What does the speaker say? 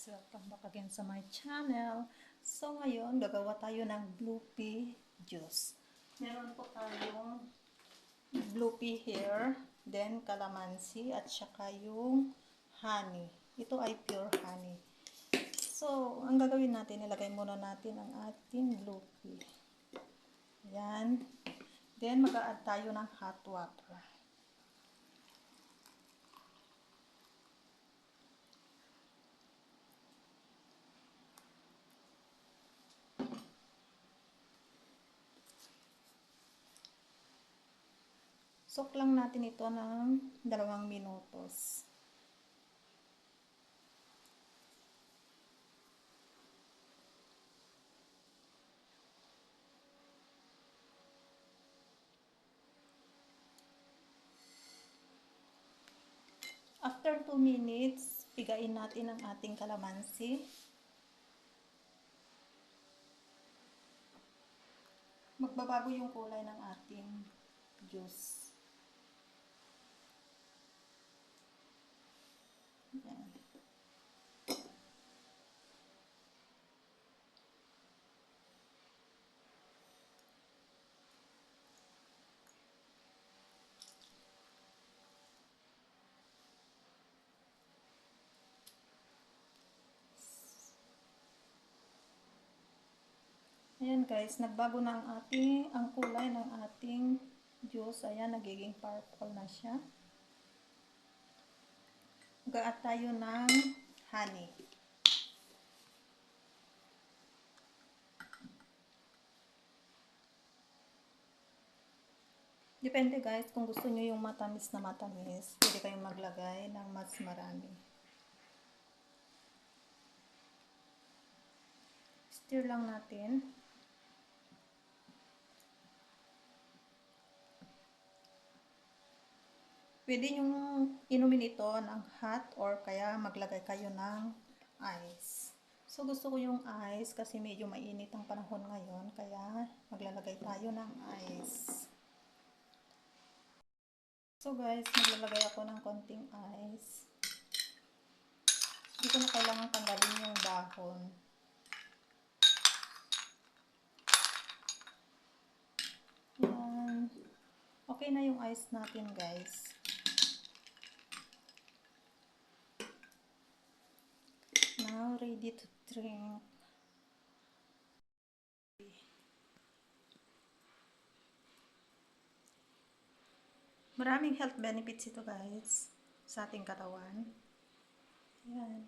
Welcome back again sa my channel. So ngayon, gagawa tayo ng blue pea juice. Meron po tayong blue pea here, then calamansi, at saka yung honey. Ito ay pure honey. So, ang gagawin natin, ilagay muna natin ang ating blue pea. Yan. Then, mag-a-add tayo ng hot water. Soak lang natin ito ng 2 minutos. After 2 minutes, pigain natin ang ating calamansi. Magbabago yung kulay ng ating juice. Yan. Ayan guys, nagbago na ang kulay ng ating juice. Ayan, nagiging purple na siya. Mag-a-add tayo ng honey. Depende guys, kung gusto nyo yung matamis na matamis, pwede kayong maglagay ng mas marami. Stir lang natin. Pwede nyo inumin ito ng hot or kaya maglagay kayo ng ice. So gusto ko yung ice kasi medyo mainit ang panahon ngayon, kaya maglalagay tayo ng ice. So guys, maglalagay ako ng konting ice. Hindi ko na kailangan tanggalin yung dahon. Yan. Okay na yung ice natin guys. Now ready to drink. Maraming health benefits ito guys sa ating katawan. Yan.